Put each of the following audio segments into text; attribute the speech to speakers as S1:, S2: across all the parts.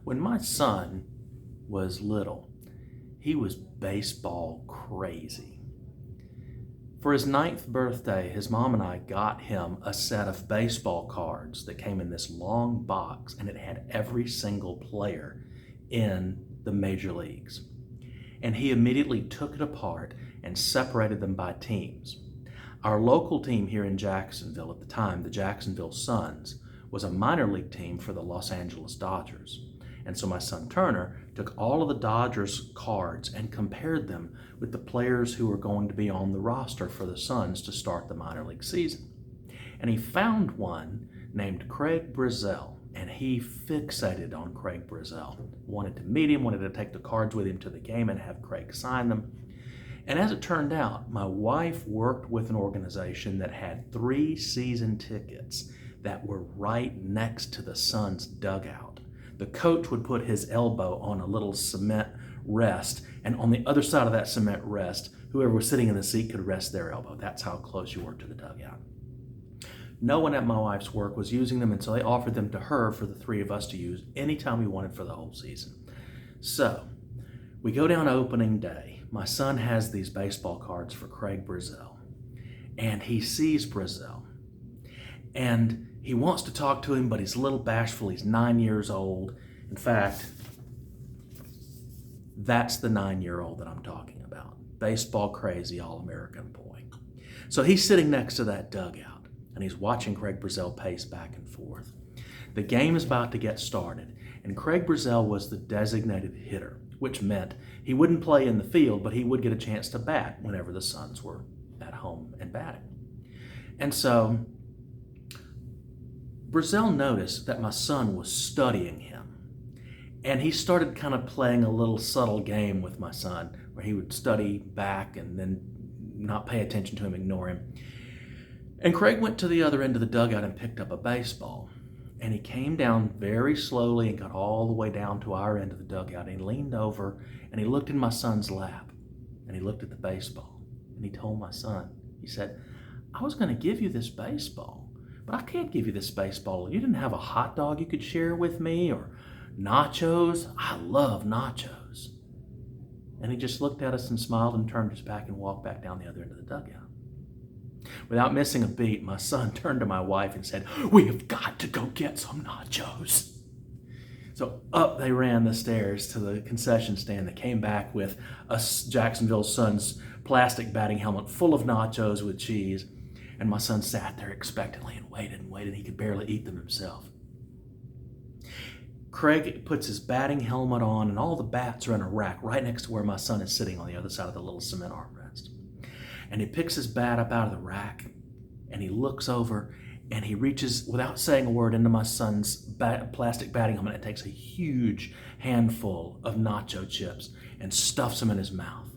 S1: When my son was little, he was baseball crazy. For his 9th birthday, his mom and I got him a set of baseball cards that came in this long box, and it had every single player in the major leagues. And he immediately took it apart and separated them by teams. Our local team here in Jacksonville at the time, the Jacksonville Suns, was a minor league team for the Los Angeles Dodgers. And so my son Turner took all of the Dodgers cards and compared them with the players who were going to be on the roster for the Suns to start the minor league season. And he found one named Craig Brazell, and he fixated on Craig Brazell. Wanted to meet him, wanted to take the cards with him to the game and have Craig sign them. And as it turned out, my wife worked with an organization that had 3 season tickets that were right next to the Suns' dugout. The coach would put his elbow on a little cement rest, and on the other side of that cement rest, whoever was sitting in the seat could rest their elbow. That's how close you were to the dugout. No one at my wife's work was using them, and so they offered them to her for the 3 of us to use anytime we wanted for the whole season. So we go down opening day. My son has these baseball cards for Craig Brazell, and he sees Brazell, and he wants to talk to him, but he's a little bashful. He's 9 years old. In fact, that's the 9-year-old that I'm talking about. Baseball crazy, All-American boy. So he's sitting next to that dugout, and he's watching Craig Brazell pace back and forth. The game is about to get started, and Craig Brazell was the designated hitter, which meant he wouldn't play in the field, but he would get a chance to bat whenever the Suns were at home and batting. And so Brazell noticed that my son was studying him, and he started kind of playing a little subtle game with my son where he would study back and then not pay attention to him, ignore him. And Craig went to the other end of the dugout and picked up a baseball, and he came down very slowly and got all the way down to our end of the dugout, and he leaned over and he looked in my son's lap, and he looked at the baseball, and he told my son, he said, "I was going to give you this baseball, but I can't give you this baseball. You didn't have a hot dog you could share with me, or nachos? I love nachos." And he just looked at us and smiled and turned his back and walked back down the other end of the dugout. Without missing a beat, my son turned to my wife and said, "We have got to go get some nachos." So up they ran the stairs to the concession stand. They came back with a Jacksonville Suns plastic batting helmet full of nachos with cheese. And my son sat there expectantly and waited and waited. He could barely eat them himself. Craig puts his batting helmet on, and all the bats are in a rack right next to where my son is sitting on the other side of the little cement armrest. And he picks his bat up out of the rack, and he looks over, and he reaches, without saying a word, into my son's plastic batting helmet and takes a huge handful of nacho chips and stuffs them in his mouth.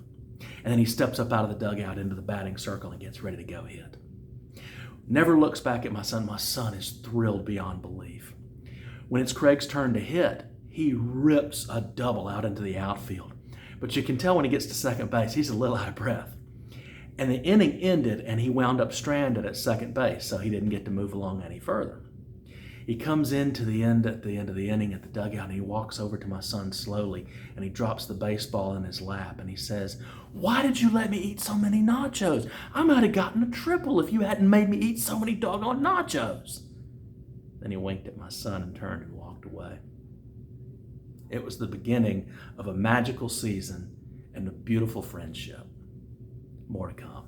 S1: And then he steps up out of the dugout into the batting circle and gets ready to go hit. Never looks back at my son. My son is thrilled beyond belief. When it's Craig's turn to hit, he rips a double out into the outfield. But you can tell when he gets to second base, he's a little out of breath. And the inning ended, and he wound up stranded at second base, so he didn't get to move along any further. He comes into the end at the end of the inning at the dugout, and he walks over to my son slowly, and he drops the baseball in his lap, and he says, "Why did you let me eat so many nachos? I might have gotten a triple if you hadn't made me eat so many doggone nachos." Then he winked at my son and turned and walked away. It was the beginning of a magical season and a beautiful friendship. More to come.